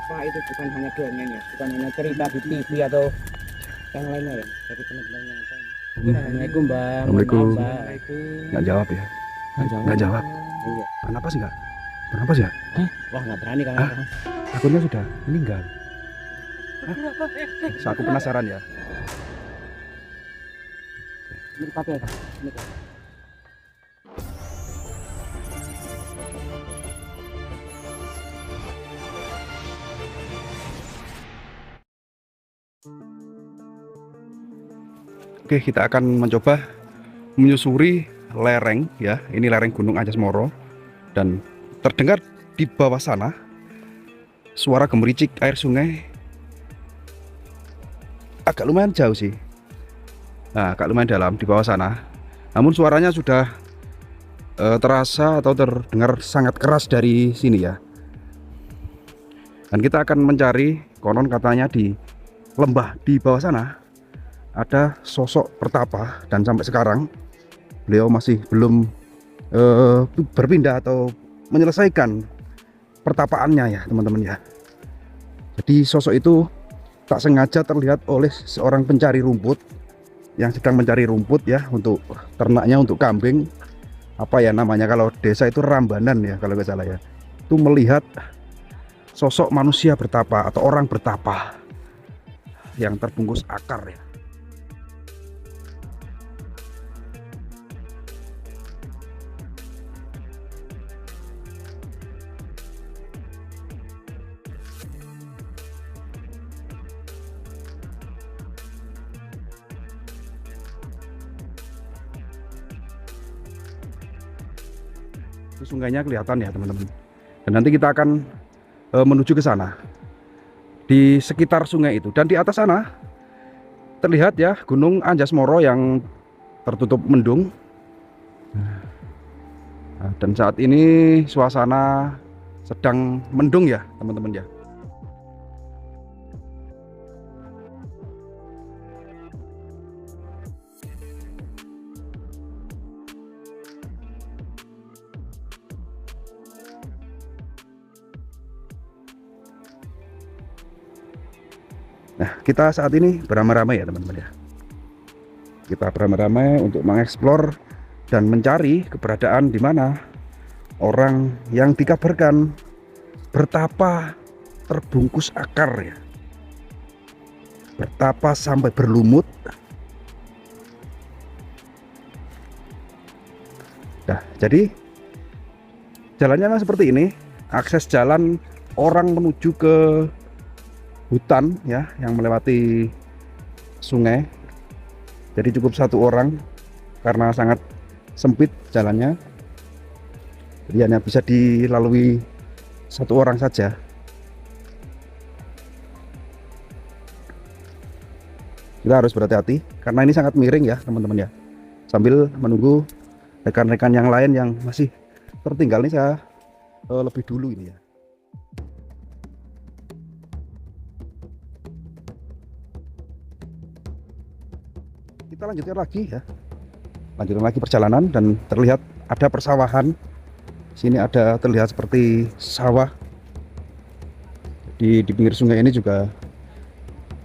apa itu bukan hanya dongeng ya, bukan hanya cerita di TV atau yang lainnya ya. Jadi benar-benar nyata. Assalamualaikum bang. Assalamualaikum. Assalamualaikum. Nggak jawab ya? Nggak jawab. Iya. Kenapa sih nggak? Kenapa sih ya? Wah nggak berani kan? Hah? Takutnya sudah meninggal. Aku penasaran ya. Ini pakai ya. Ini Pak. Oke, kita akan mencoba menyusuri lereng ya. Ini lereng Gunung Anjas-Moro dan terdengar di bawah sana suara gemericik air sungai. Agak lumayan jauh sih. Nah, agak lumayan dalam di bawah sana. Namun suaranya sudah terasa atau terdengar sangat keras dari sini ya. Dan kita akan mencari, konon katanya di lembah di bawah sana ada sosok pertapa, dan sampai sekarang beliau masih belum berpindah atau menyelesaikan pertapaannya ya teman-teman ya. Jadi sosok itu tak sengaja terlihat oleh seorang pencari rumput yang sedang mencari rumput ya untuk ternaknya, untuk kambing. Apa ya namanya kalau desa itu Rambanan ya kalau nggak salah ya. Itu melihat sosok manusia bertapa atau orang bertapa yang terbungkus akar ya. Itu sungainya kelihatan ya teman-teman. Dan nanti kita akan menuju ke sana. Di sekitar sungai itu dan di atas sana terlihat ya Gunung Anjas-Moro yang tertutup mendung. Nah, dan saat ini suasana sedang mendung ya teman-teman ya. Nah, kita saat ini beramai-ramai ya teman-teman ya. Kita beramai-ramai untuk mengeksplor dan mencari keberadaan di mana orang yang dikabarkan bertapa terbungkus akar ya. Bertapa sampai berlumut. Nah, jadi jalannya memang seperti ini. Akses jalan orang menuju ke hutan ya yang melewati sungai. Jadi cukup satu orang karena sangat sempit jalannya. Jadi hanya bisa dilalui satu orang saja. Kita harus berhati-hati karena ini sangat miring ya teman-teman ya. Sambil menunggu rekan-rekan yang lain yang masih tertinggal, nih saya lebih dulu ini ya. Kita lanjutkan lagi ya, lanjutkan lagi perjalanan dan terlihat ada persawahan. Sini ada terlihat seperti sawah. Di pinggir sungai ini juga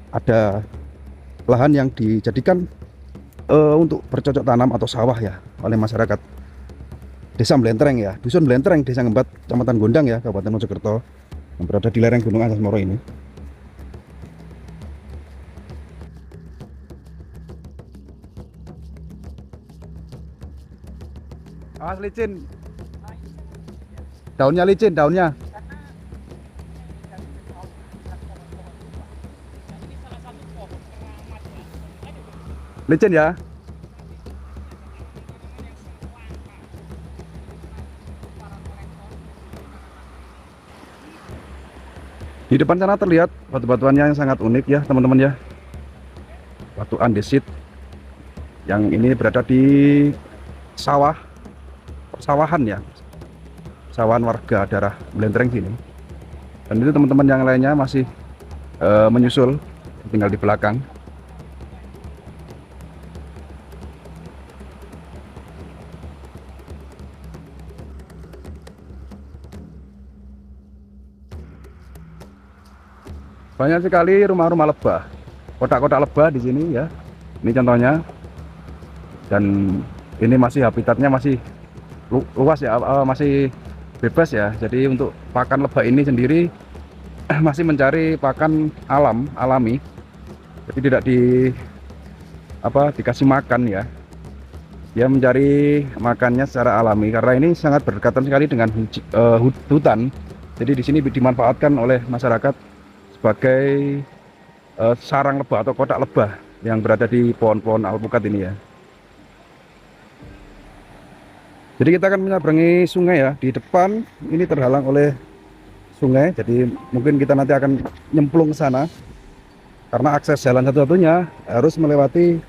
ada lahan yang dijadikan untuk bercocok tanam atau sawah ya oleh masyarakat Desa Mlentreng ya, Dusun Mlentreng, Desa Ngembat, Kecamatan Gondang ya, Kabupaten Mojokerto, yang berada di lereng Gunung Anjas-Moro ini. Awas licin. Daunnya licin, daunnya. Licin ya. Di depan sana terlihat batu-batuannya yang sangat unik ya teman-teman ya. Batu andesit yang ini berada di sawah, persawahan ya, persawahan warga daerah Mlentreng sini. Dan itu teman-teman yang lainnya masih menyusul, tinggal di belakang. banyak sekali rumah-rumah lebah, kotak-kotak lebah di sini ya. Ini contohnya. Dan ini masih habitatnya masih luas ya, masih bebas ya. Jadi untuk pakan lebah ini sendiri masih mencari pakan alami. Jadi tidak dikasih makan ya. Dia mencari makannya secara alami karena ini sangat berdekatan sekali dengan hutan. Jadi di sini dimanfaatkan oleh masyarakat sebagai sarang lebah atau kotak lebah yang berada di pohon-pohon alpukat ini ya. Jadi kita akan menyeberangi sungai ya. Di depan ini terhalang oleh sungai, jadi mungkin kita nanti akan nyemplung ke sana karena akses jalan satu-satunya harus melewati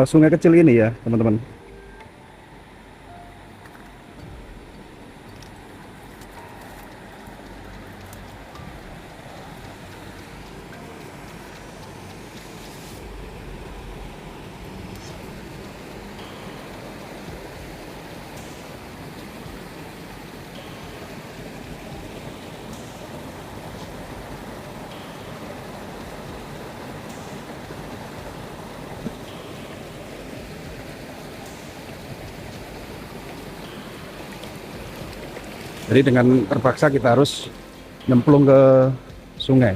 sungai kecil ini ya teman-teman. Jadi dengan terpaksa kita harus nyemplung ke sungai.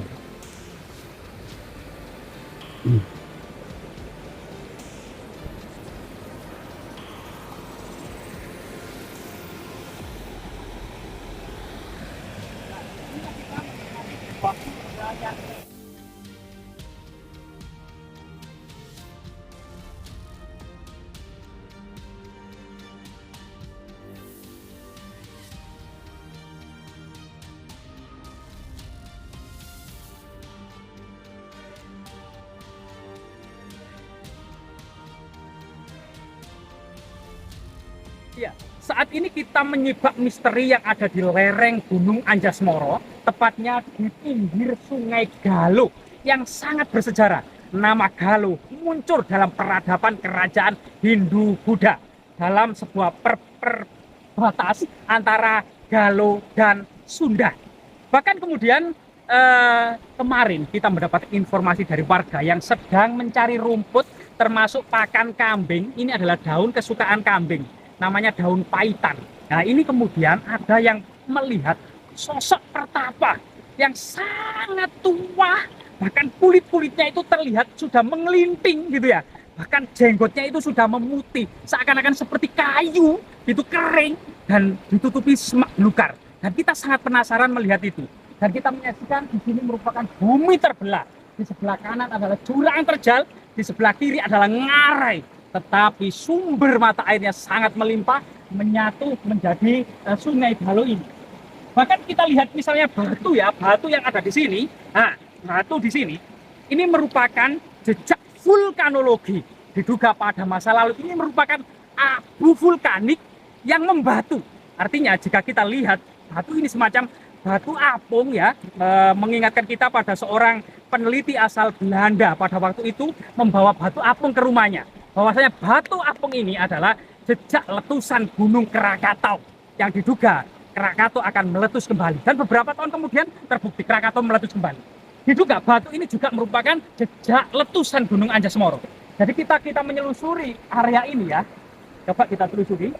Ya, saat ini kita menyibak misteri yang ada di lereng Gunung Anjas-Moro, tepatnya di pinggir Sungai Galuh yang sangat bersejarah. Nama Galuh muncul dalam peradaban kerajaan Hindu-Buddha dalam sebuah perbatas antara Galuh dan Sunda. Bahkan kemudian kemarin kita mendapat informasi dari warga yang sedang mencari rumput termasuk pakan kambing. Ini adalah daun kesukaan kambing, namanya daun paitan. Nah ini kemudian ada yang melihat sosok pertapa yang sangat tua, bahkan kulit-kulitnya itu terlihat sudah mengelinting gitu ya, bahkan jenggotnya itu sudah memutih seakan-akan seperti kayu itu kering dan ditutupi semak belukar. Dan kita sangat penasaran melihat itu, dan kita menyaksikan di sini merupakan bumi terbelah. Di sebelah kanan adalah jurang terjal, di sebelah kiri adalah ngarai, tetapi sumber mata airnya sangat melimpah menyatu menjadi Sungai Galuh ini. Bahkan kita lihat misalnya batu ya, batu yang ada di sini. Nah, batu di sini ini merupakan jejak vulkanologi. Diduga pada masa lalu ini merupakan abu vulkanik yang membatu. Artinya jika kita lihat batu ini semacam batu apung ya, mengingatkan kita pada seorang peneliti asal Belanda pada waktu itu membawa batu apung ke rumahnya. Bahwasanya batu apung ini adalah jejak letusan Gunung Krakatau yang diduga Krakatau akan meletus kembali, dan beberapa tahun kemudian terbukti Krakatau meletus kembali. Diduga batu ini juga merupakan jejak letusan Gunung Anjas-Moro. Jadi kita menyelusuri area ini ya. Coba kita telusuri.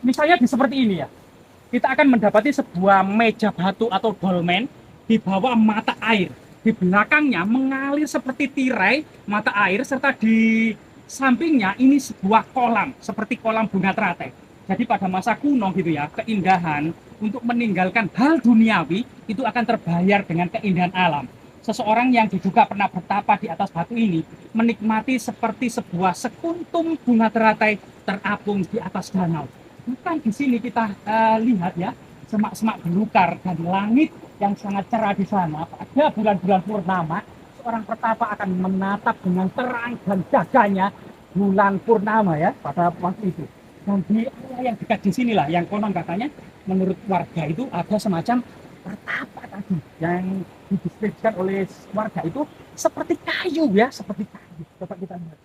Misalnya seperti ini ya. Kita akan mendapati sebuah meja batu atau dolmen di bawah mata air. Di belakangnya mengalir seperti tirai mata air, serta di sampingnya ini sebuah kolam seperti kolam bunga teratai. Jadi pada masa kuno gitu ya, keindahan untuk meninggalkan hal duniawi itu akan terbayar dengan keindahan alam. Seseorang yang diduga pernah bertapa di atas batu ini menikmati seperti sebuah sekuntum bunga teratai terapung di atas danau. Bukan di sini kita lihat ya, semak-semak belukar dan langit yang sangat cerah di sana. Pada bulan-bulan purnama, seorang pertapa akan menatap dengan terang dan gagahnya bulan purnama ya pada waktu itu. Dan di area yang dekat di sinilah yang konon katanya menurut warga itu ada semacam pertapa tadi yang dideskripsikan oleh warga itu seperti kayu ya, seperti kayu. Coba kita lihat.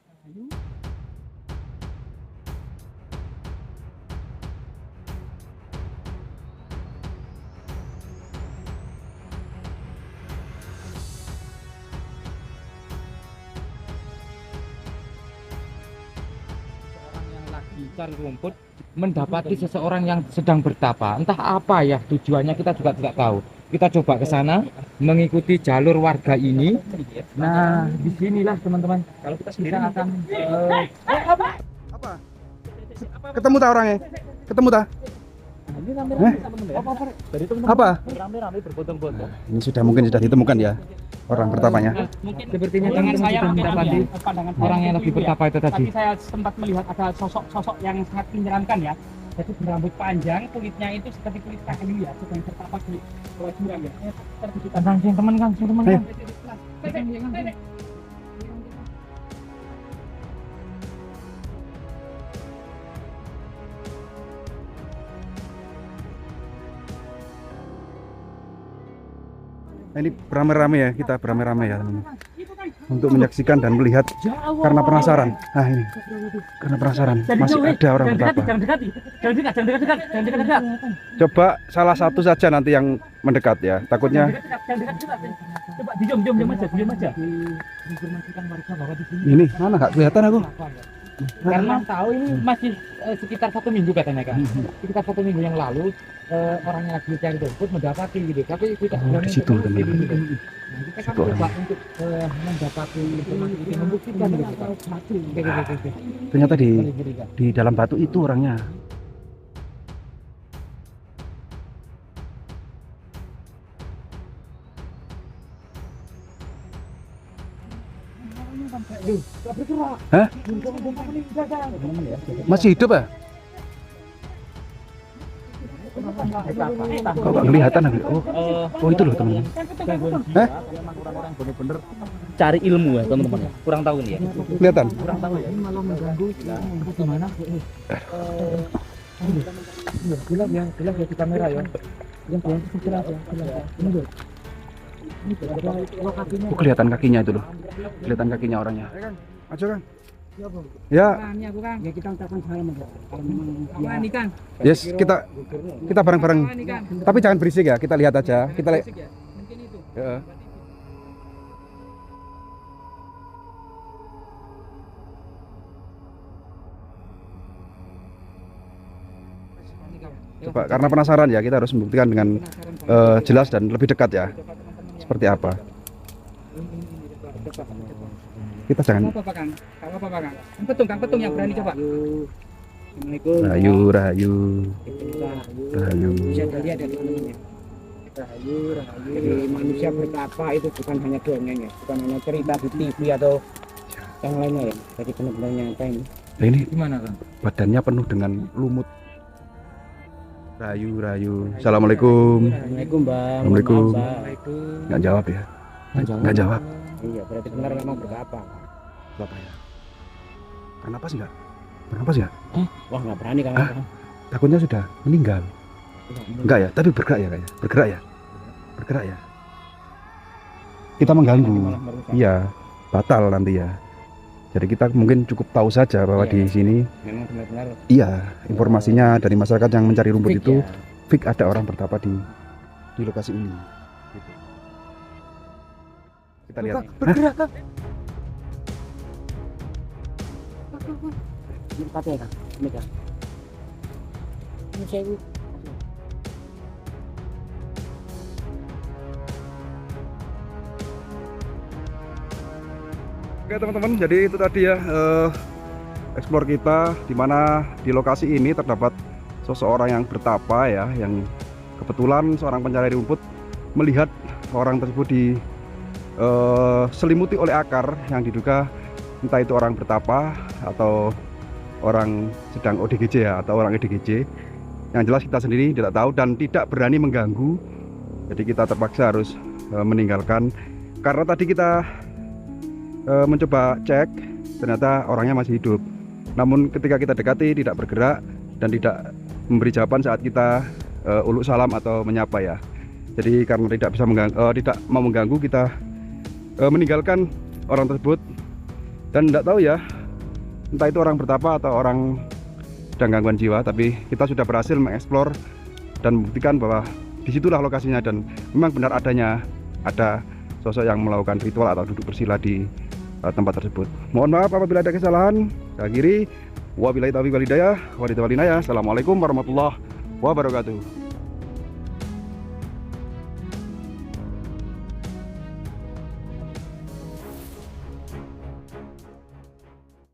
Kayu. mencari rumput mendapati seseorang yang sedang bertapa. Entah apa ya tujuannya, kita juga tidak tahu. Kita coba ke sana mengikuti jalur warga ini. Nah, disinilah teman-teman. Kalau kita sendiri akan Apa? Ketemu tak orangnya? Ketemu tak? ini rame-rame teman-teman ya. Dari teman-teman Apa? rame-rame berbondong-bondong. Ini mungkin sudah ditemukan ya orang pertamanya. Mungkin Sepertinya dengan teman-teman saya sudah mungkin mendapati pandangan saya orang yang mungkin lagi itu ya. bertapa itu tadi. Tapi saya sempat melihat ada sosok-sosok yang sangat menyeramkan ya. Jadi berambut panjang, kulitnya itu seperti kulit kayu ya, sedang tertapa di bawah jurang ya. Teman teman kan, teman Ayo. kan. Nah, ini beramai-ramai ya, kita beramai-ramai ya teman-teman. Untuk menyaksikan dan melihat karena penasaran. Nah ini, karena penasaran masih ada orang bertapa. Jangan dekat. Coba salah satu saja nanti yang mendekat ya, takutnya Jangan dekat. Coba diam aja. Informasikan warga bahwa di sini ini mana nggak kelihatan aku. karena tahu ini masih sekitar 1 minggu katanya kan. Sekitar 1 minggu yang lalu orang yang lagi cari rumput mendapati gitu, tapi tidak Oh, berani di situ, untuk teman-teman. gitu. Nah, kita kan Situ coba untuk mendapati informasi itu, membuktikan gitu Pak. Oke. Ternyata Boleh, Kak. di dalam batu itu orangnya. Hah? Masih hidup ya? Kok nggak kelihatan lagi? Oh itu loh teman-teman. Hah? Orang-orang bener-bener cari ilmu ya teman-teman. Kurang tahu nih ya. Kelihatan? Kurang tahu ya. Ini malah mengganggu gimana? Gelap ya di kamera ya. Yang gelap itu gelap ya. Ini loh. Ini lokasinya. Oh, kelihatan kakinya itu loh. Kelihatan kakinya orangnya. Maju kan? Ya, Ini aku Kang. Ya kita ucapkan salam aja. Kalau memang Apa nih Kang? yes kita bareng-bareng. Apa nih Kang? Tapi jangan berisik ya. Kita lihat aja. Kita lihat. Berisik ya? Mungkin itu. Ya. Coba karena penasaran ya, kita harus membuktikan dengan jelas dan lebih dekat ya. Seperti apa? Kita jangan Apa Kang? Apa Kang? Petung yang berani coba. Assalamualaikum. rayu, rayu, rayu. Bisa dilihat ya teman-teman ya. Jadi manusia bertapa itu bukan hanya dongeng ya, bukan hanya cerita di TV atau yang lainnya ya. Jadi benar-benar nyata ini. Nah, ini Gimana kan? badannya penuh dengan lumut. Rayu, rayu. Assalamualaikum. Assalamualaikum Bang. Assalamualaikum. Assalamualaikum. Nggak jawab ya? Nggak jawab. Iya, berarti benar memang bertapa. Bapak ya. Bernapas nggak? Bernapas nggak? Wah nggak berani kan? Ah. Takutnya sudah meninggal. Enggak ya, tapi bergerak ya kayaknya. Bergerak ya. Bergerak ya. Kita mengganggu. Iya, batal nanti ya. Jadi kita mungkin cukup tahu saja bahwa Iya. di sini Memang benar-benar iya, informasinya dari masyarakat yang mencari rumput fix itu ya. fix ada orang bertapa di lokasi ini. Gitu. Kita lihat. Bergerak kan? Ini pakai kan? Ini kan? Ini saya Oke teman-teman, jadi itu tadi ya explore kita di mana di lokasi ini terdapat seseorang yang bertapa ya, yang kebetulan seorang pencari rumput melihat orang tersebut selimuti oleh akar yang diduga entah itu orang bertapa atau orang sedang ODGJ ya, atau orang EDGJ. Yang jelas kita sendiri tidak tahu dan tidak berani mengganggu, jadi kita terpaksa harus meninggalkan karena tadi kita mencoba cek, ternyata orangnya masih hidup. Namun ketika kita dekati tidak bergerak dan tidak memberi jawaban saat kita uluk salam atau menyapa ya. Jadi karena tidak bisa tidak mau mengganggu, kita meninggalkan orang tersebut dan tidak tahu ya entah itu orang bertapa atau orang sedang gangguan jiwa. Tapi kita sudah berhasil mengeksplor dan membuktikan bahwa disitulah lokasinya dan memang benar ada sosok yang melakukan ritual atau duduk bersila di tempat tersebut. Mohon maaf apabila ada kesalahan. Saya Giri, Wabillahi taufiq wal hidayah. Assalamualaikum warahmatullahi wabarakatuh.